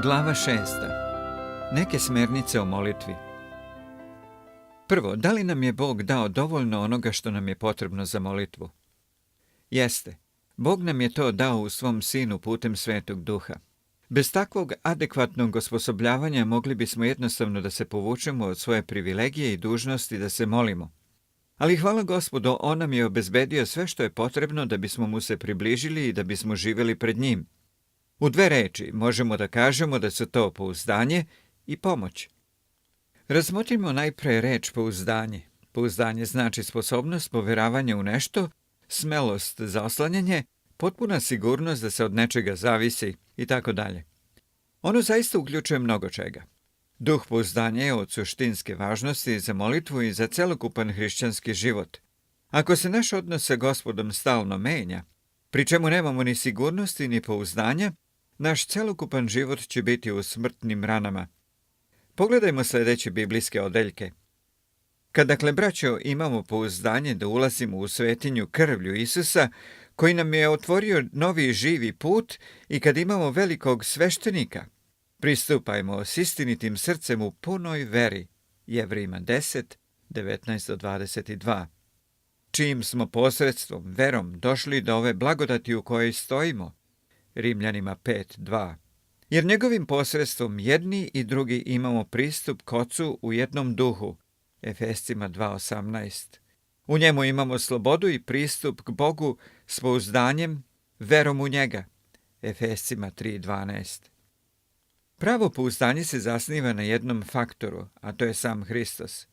Glava 6. Neke smjernice o molitvi. Prvo, da li nam je Bog dao dovoljno onoga što nam je potrebno za molitvu? Jeste. Bog nam je to dao u svom Sinu putem Svetog Duha. Bez takvog adekvatnog osposobljavanja mogli bismo jednostavno da se povučemo od svoje privilegije i dužnosti da se molimo. Ali hvala Gospodu, On nam je obezbedio sve što je potrebno da bismo mu se približili i da bismo živjeli pred njim. U dve reči možemo da kažemo da su to pouzdanje i pomoć. Razmotrimo najpre reč pouzdanje. Pouzdanje znači sposobnost poveravanja u nešto, smelost za oslanjanje, potpuna sigurnost da se od nečega zavisi i tako dalje. Ono zaista uključuje mnogo čega. Duh pouzdanja je od suštinske važnosti za molitvu i za celokupan hrišćanski život. Ako se naš odnos sa Gospodom stalno menja, pri čemu nemamo ni sigurnosti ni pouzdanja, naš celokupan život će biti u smrtnim ranama. Pogledajmo sljedeće biblijske odeljke. Kad dakle, braćo, imamo pouzdanje da ulazimo u svetinju krvlju Isusa, koji nam je otvorio novi živi put, i kad imamo velikog sveštenika, pristupajmo s istinitim srcem u punoj veri. Jevrejima 10, 19-22. Čijim smo posredstvom, verom, došli do ove blagodati u kojoj stojimo. Rimljanima 5.2. Jer njegovim posredstvom jedni i drugi imamo pristup k Ocu u jednom duhu. Efescima 2.18. U njemu imamo slobodu i pristup k Bogu s pouzdanjem, verom u njega. Efescima 3.12. Pravo pouzdanje se zasniva na jednom faktoru, a to je sam Hristos.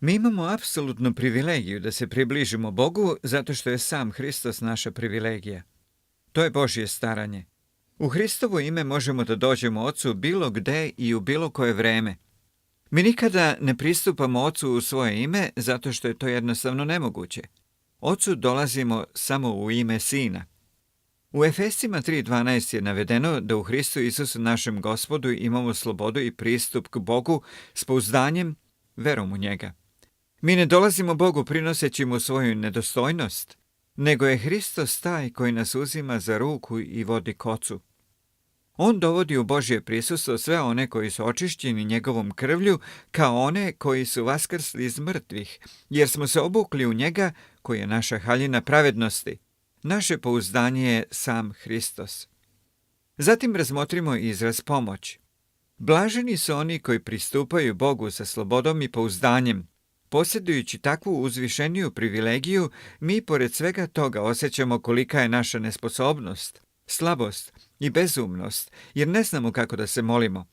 Mi imamo apsolutnu privilegiju da se približimo Bogu zato što je sam Hristos naša privilegija. To je Božje staranje. U Hristovo ime možemo da dođemo Ocu bilo gde i u bilo koje vreme. Mi nikada ne pristupamo Ocu u svoje ime zato što je to jednostavno nemoguće. Ocu dolazimo samo u ime Sina. U Efescima 3.12 je navedeno da u Hristu Isusu našem Gospodu imamo slobodu i pristup k Bogu s pouzdanjem, verom u njega. Mi ne dolazimo Bogu prinoseći mu svoju nedostojnost, nego je Hristos taj koji nas uzima za ruku i vodi k Ocu. On dovodi u Božje prisustvo sve one koji su očišćeni njegovom krvlju, kao one koji su vaskrsli iz mrtvih, jer smo se obukli u njega koji je naša haljina pravednosti. Naše pouzdanje je sam Hristos. Zatim razmotrimo izraz pomoć. Blaženi su oni koji pristupaju Bogu sa slobodom i pouzdanjem. Posjedujući takvu uzvišeniju privilegiju, mi pored svega toga osjećamo kolika je naša nesposobnost, slabost i bezumnost, jer ne znamo kako da se molimo.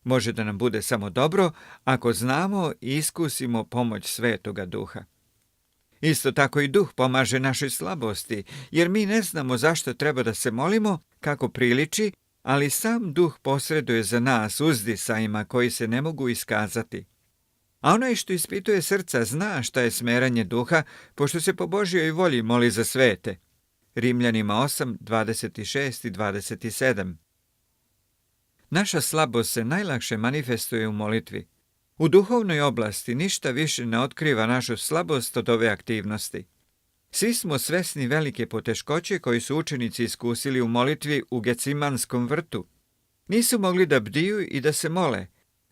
Može da nam bude samo dobro ako znamo i iskusimo pomoć Svetoga Duha. Isto tako i Duh pomaže našoj slabosti, jer mi ne znamo zašto treba da se molimo, kako priliči, ali sam Duh posreduje za nas uzdisajima koji se ne mogu iskazati. A onaj što ispituje srca zna šta je smeranje Duha, pošto se po Božjoj volji moli za svete. Rimljanima 8, 26 i 27. Naša slabost se najlakše manifestuje u molitvi. U duhovnoj oblasti ništa više ne otkriva našu slabost od ove aktivnosti. Svi smo svesni velike poteškoće koji su učenici iskusili u molitvi u Gecimanskom vrtu. Nisu mogli da bdiju i da se mole,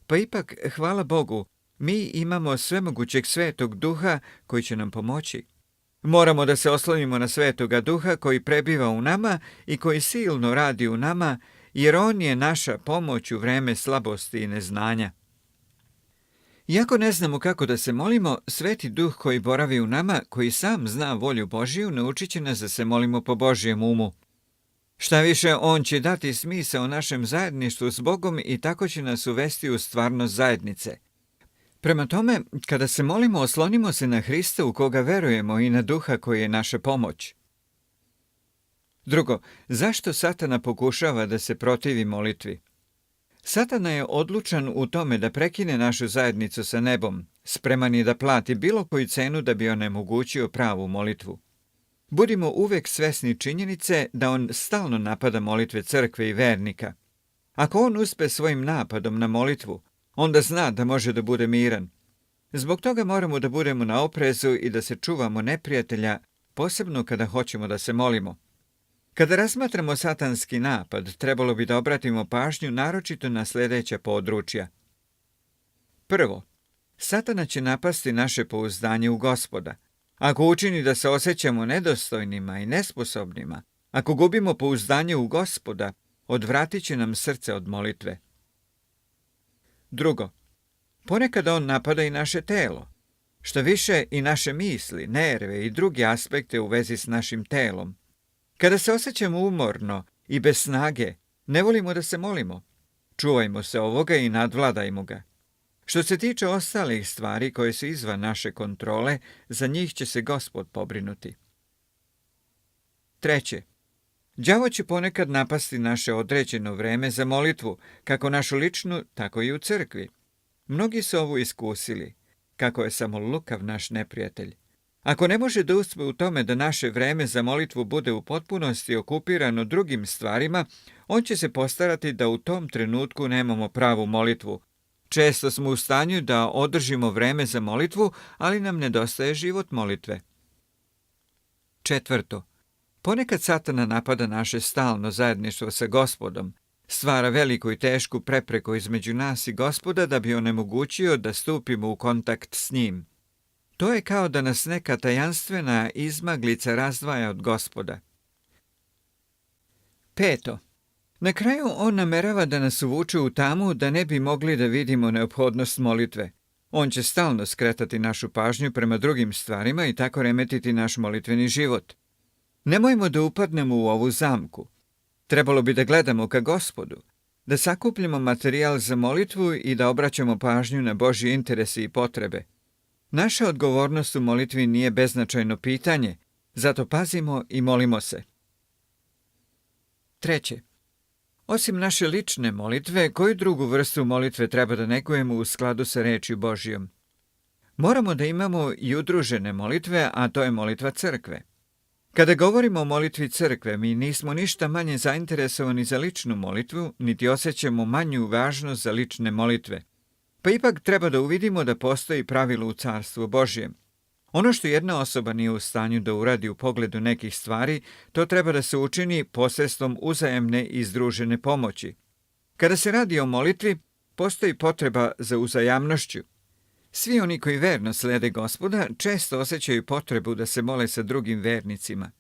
pa ipak, hvala Bogu, mi imamo svemogućeg Svetog Duha koji će nam pomoći. Moramo da se oslonimo na Svetoga Duha koji prebiva u nama i koji silno radi u nama, jer On je naša pomoć u vreme slabosti i neznanja. Iako ne znamo kako da se molimo, Sveti Duh koji boravi u nama, koji sam zna volju Božiju, naučit će nas da se molimo po Božjem umu. Šta više, On će dati smisao našem zajedništvu s Bogom i tako će nas uvesti u stvarnost zajednice. Prema tome, kada se molimo, oslonimo se na Hrista u koga verujemo i na Duha koji je naša pomoć. Drugo, zašto Satana pokušava da se protivi molitvi? Satana je odlučan u tome da prekine našu zajednicu sa nebom, spreman je da plati bilo koju cenu da bi onemogućio pravu molitvu. Budimo uvek svesni činjenice da on stalno napada molitve crkve i vernika. Ako on uspe svojim napadom na molitvu, onda zna da može da bude miran. Zbog toga moramo da budemo na oprezu i da se čuvamo neprijatelja, posebno kada hoćemo da se molimo. Kada razmatramo satanski napad, trebalo bi da obratimo pažnju naročito na sljedeća područja. Prvo, Satana će napasti naše pouzdanje u Gospoda. Ako učini da se osjećamo nedostojnima i nesposobnima, ako gubimo pouzdanje u Gospoda, odvratit će nam srce od molitve. Drugo, ponekad on napada i naše telo, što više i naše misli, nerve i druge aspekte u vezi s našim telom. Kada se osjećamo umorno i bez snage, ne volimo da se molimo. Čuvajmo se ovoga i nadvladajmo ga. Što se tiče ostalih stvari koje su izvan naše kontrole, za njih će se Gospod pobrinuti. Treće, đavo će ponekad napasti naše određeno vreme za molitvu, kako našu ličnu, tako i u crkvi. Mnogi su ovo iskusili, kako je samo lukav naš neprijatelj. Ako ne može da uspe u tome da naše vreme za molitvu bude u potpunosti okupirano drugim stvarima, on će se postarati da u tom trenutku nemamo pravu molitvu. Često smo u stanju da održimo vreme za molitvu, ali nam nedostaje život molitve. Četvrto, ponekad Satana napada naše stalno zajedništvo sa Gospodom, stvara veliku i tešku prepreku između nas i Gospoda da bi onemogućio da stupimo u kontakt s njim. To je kao da nas neka tajanstvena izmaglica razdvaja od Gospoda. Peto, na kraju on namerava da nas uvuče u tamu da ne bi mogli da vidimo neophodnost molitve. On će stalno skretati našu pažnju prema drugim stvarima i tako remetiti naš molitveni život. Nemojmo da upadnemo u ovu zamku. Trebalo bi da gledamo ka Gospodu, da sakupljamo materijal za molitvu i da obraćamo pažnju na Božje interese i potrebe. Naša odgovornost u molitvi nije beznačajno pitanje, zato pazimo i molimo se. Treće, osim naše lične molitve, koju drugu vrstu molitve treba da negujemo u skladu sa rečju Božjom? Moramo da imamo i udružene molitve, a to je molitva crkve. Kada govorimo o molitvi crkve, mi nismo ništa manje zainteresovani za ličnu molitvu, niti osjećamo manju važnost za lične molitve. Pa ipak treba da uvidimo da postoji pravilo u Carstvu Božjem. Ono što jedna osoba nije u stanju da uradi u pogledu nekih stvari, to treba da se učini posredstvom uzajemne i združene pomoći. Kada se radi o molitvi, postoji potreba za uzajamnošću. Svi oni koji verno slede Gospoda često osjećaju potrebu da se mole sa drugim vernicima.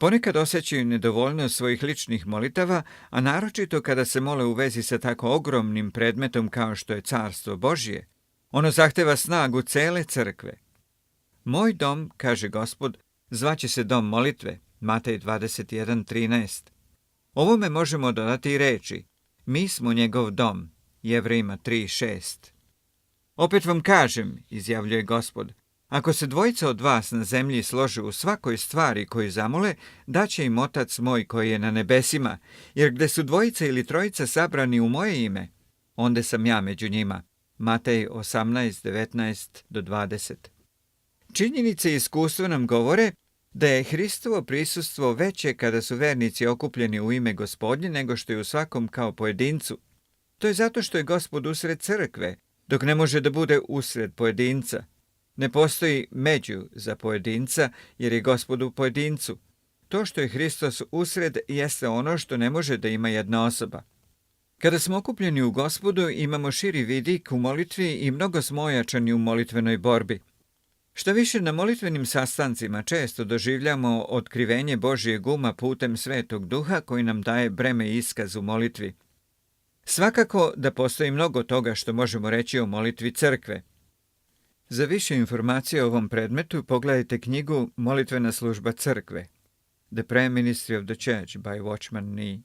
Ponekad osjećaju nedovoljnost svojih ličnih molitava, a naročito kada se mole u vezi sa tako ogromnim predmetom kao što je Carstvo Božje. Ono zahteva snagu cele crkve. Moj dom, kaže Gospod, zvaće se dom molitve, Matej 21:13. Ovome možemo dodati i reči, mi smo njegov dom, Jevrejima 3:6. Opet vam kažem, izjavljuje Gospod, ako se dvojica od vas na zemlji slože u svakoj stvari koju zamole, daće im Otac moj koji je na nebesima, jer gde su dvojica ili trojica sabrani u moje ime, onda sam ja među njima. Matej 18:19-20. Činjenice i iskustva nam govore da je Hristovo prisustvo veće kada su vernici okupljeni u ime Gospodnje nego što je u svakom kao pojedincu. To je zato što je Gospod usred crkve, dok ne može da bude usred pojedinca. Ne postoji među za pojedinca, jer je Gospod u pojedincu. To što je Hristos usred jeste ono što ne može da ima jedna osoba. Kada smo okupljeni u Gospodu, imamo širi vidik u molitvi i mnogo smo ojačani u molitvenoj borbi. Šta više, na molitvenim sastancima često doživljamo otkrivenje Božijeg uma putem Svetog Duha koji nam daje breme i iskaz u molitvi. Svakako da postoji mnogo toga što možemo reći o molitvi crkve. Za više informacije o ovom predmetu pogledajte knjigu Molitvena služba crkve, The Prayer Ministry of the Church by Watchman Nee.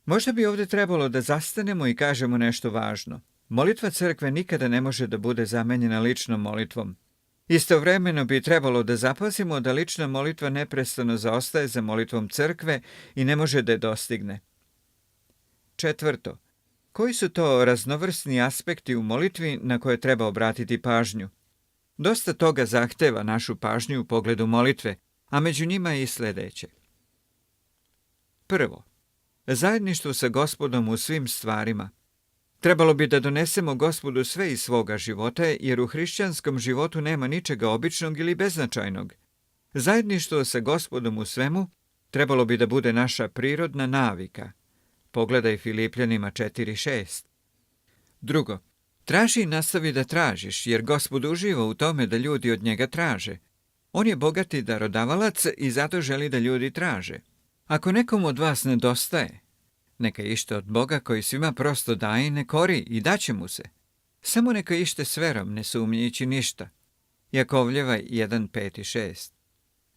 Možda bi ovdje trebalo da zastanemo i kažemo nešto važno. Molitva crkve nikada ne može da bude zamenjena ličnom molitvom. Istovremeno bi trebalo da zapazimo da lična molitva neprestano zaostaje za molitvom crkve i ne može da je dostigne. Četvrto, koji su to raznovrsni aspekti u molitvi na koje treba obratiti pažnju? Dosta toga zahteva našu pažnju u pogledu molitve, a među njima je i sljedeće. Prvo, zajedništvo sa Gospodom u svim stvarima. Trebalo bi da donesemo Gospodu sve iz svoga života, jer u hrišćanskom životu nema ničega običnog ili beznačajnog. Zajedništvo sa Gospodom u svemu Trebalo bi da bude naša prirodna navika. Pogledaj Filipljanima 4:6. Drugo, traži i nastavi da tražiš, jer Gospod uživa u tome da ljudi od njega traže. On je bogati darodavalac i zato želi da ljudi traže. Ako nekom od vas nedostaje, neka ište od Boga koji svima prosto daje i ne kori i daće mu se. Samo neka ište s verom, ne sumnjići ništa. Jakovljeva 1:5-6.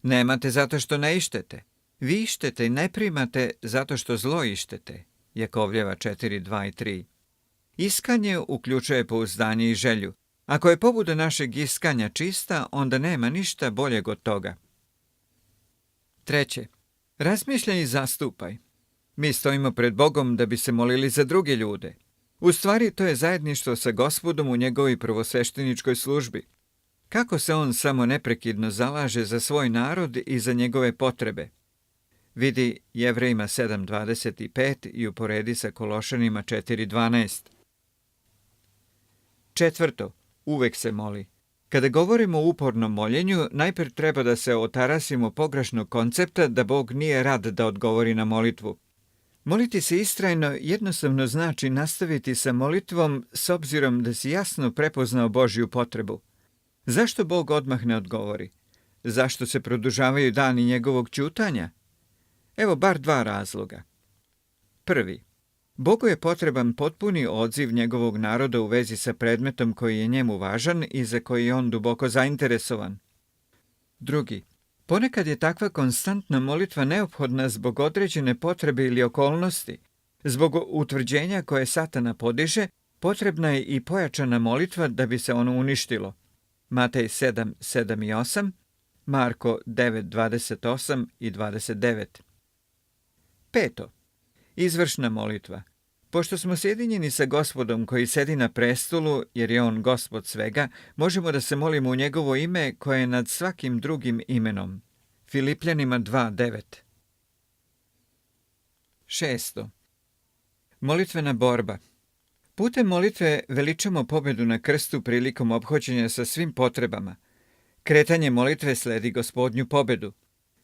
Nemate zato što ne ištete. Vi ištete i ne primate zato što zlo ištete. Jakovljeva 4:2-3. Iskanje uključuje pouzdanje i želju. Ako je pobuda našeg iskanja čista, onda nema ništa boljeg od toga. Treće, razmišljaj i zastupaj. Mi stojimo pred Bogom da bi se molili za druge ljude. U stvari, to je zajedništvo sa Gospodom u njegovoj prvosvešteničkoj službi. Kako se on samo neprekidno zalaže za svoj narod i za njegove potrebe. Vidi Jevrejima 7:25 i uporedi sa Kološanima 4:12. Četvrto, uvek se moli. Kada govorimo o upornom moljenju, najprije treba da se otarasimo pogrešnog koncepta da Bog nije rad da odgovori na molitvu. Moliti se istrajno jednostavno znači nastaviti sa molitvom s obzirom da si jasno prepoznao Božju potrebu. Zašto Bog odmah ne odgovori? Zašto se produžavaju dani njegovog ćutanja? Evo bar 2 razloga. Prvi, Bogu je potreban potpuni odziv njegovog naroda u vezi sa predmetom koji je njemu važan i za koji je on duboko zainteresovan. Drugi, ponekad je takva konstantna molitva neophodna zbog određene potrebe ili okolnosti. Zbog utvrđenja koje Satana podiže, potrebna je i pojačana molitva da bi se ono uništilo. Matej 7:7-8, Marko 9:28 i 29. Peto, izvršna molitva. Pošto smo sjedinjeni sa Gospodom koji sedi na prestolu, jer je on Gospod svega, možemo da se molimo u njegovo ime koje je nad svakim drugim imenom. Filipljanima 2:9. Šesto, molitvena borba. Putem molitve veličamo pobedu na krstu prilikom ophođenja sa svim potrebama. Kretanje molitve sledi Gospodnju pobedu.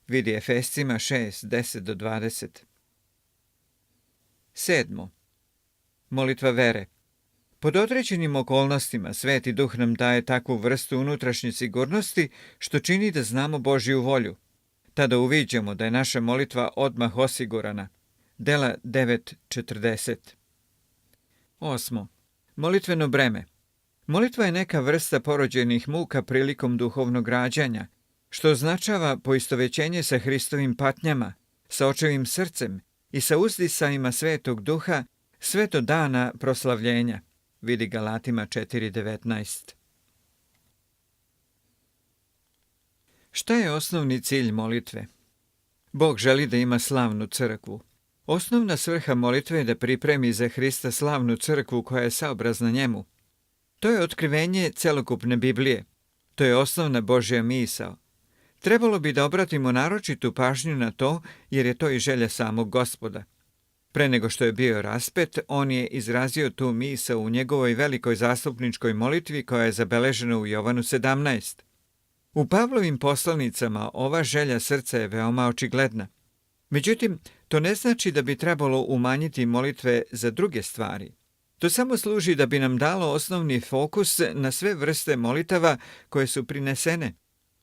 Vidi Efescima 6:10-20. Sedmo, molitva vere. Pod određenim okolnostima Sveti Duh nam daje takvu vrstu unutrašnje sigurnosti što čini da znamo Božju volju. Tada uviđamo da je naša molitva odmah osigurana. Dela 9:40. Osmo, molitveno breme. Molitva je neka vrsta porođenih muka prilikom duhovnog rađanja, što označava poistovećenje sa Hristovim patnjama, sa očevim srcem i sa uzdisajima Svetog Duha sve do dana proslavljenja. Vidi Galatima 4:19. Šta je osnovni cilj molitve? Bog želi da ima slavnu crkvu. Osnovna svrha molitve je da pripremi za Hrista slavnu crkvu koja je saobrazna njemu. To je otkrivenje celokupne Biblije. To je osnovna Božja misao. Trebalo bi da obratimo naročitu pažnju na to, jer je to i želja samog Gospoda. Pre nego što je bio raspet, on je izrazio tu misao u njegovoj velikoj zastupničkoj molitvi koja je zabeležena u Jovanu 17. U Pavlovim poslanicama ova želja srca je veoma očigledna. Međutim, to ne znači da bi trebalo umanjiti molitve za druge stvari. To samo služi da bi nam dalo osnovni fokus na sve vrste molitava koje su prinesene.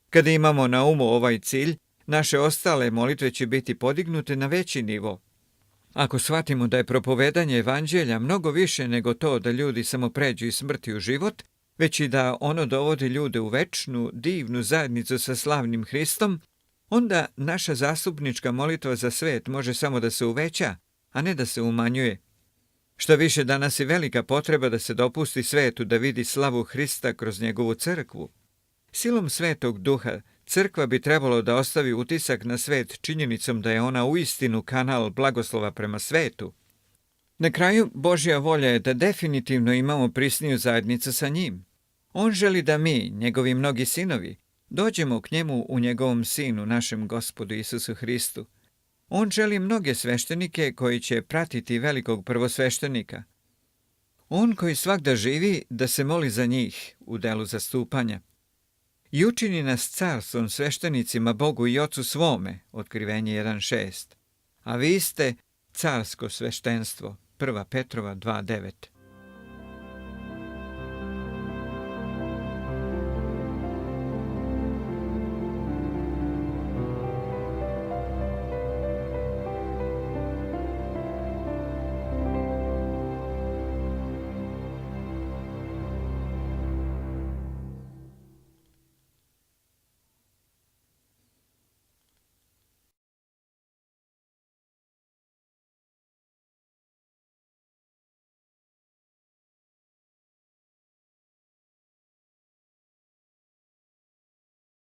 Kada imamo na umu ovaj cilj, naše ostale molitve će biti podignute na veći nivo. Ako shvatimo da je propovedanje evanđelja mnogo više nego to da ljudi samo pređu iz smrti u život, već i da ono dovodi ljude u večnu, divnu zajednicu sa slavnim Hristom, onda naša zastupnička molitva za svet može samo da se uveća, a ne da se umanjuje. Šta više, danas je velika potreba da se dopusti svetu da vidi slavu Hrista kroz njegovu crkvu. Silom Svetog Duha, crkva bi trebalo da ostavi utisak na svet činjenicom da je ona uistinu kanal blagoslova prema svetu. Na kraju, Božja volja je da definitivno imamo prisniju zajednicu sa njim. On želi da mi, njegovi mnogi sinovi, dođemo k njemu u njegovom sinu, našem Gospodu Isusu Hristu. On želi mnoge sveštenike koji će pratiti velikog prvosveštenika. On koji svagda živi da se moli za njih u delu zastupanja. i učini nas carstvom, sveštenicima Bogu i Ocu svome, Otkrivenje 1.6. A vi ste carsko sveštenstvo, 1. Petrova 2.9.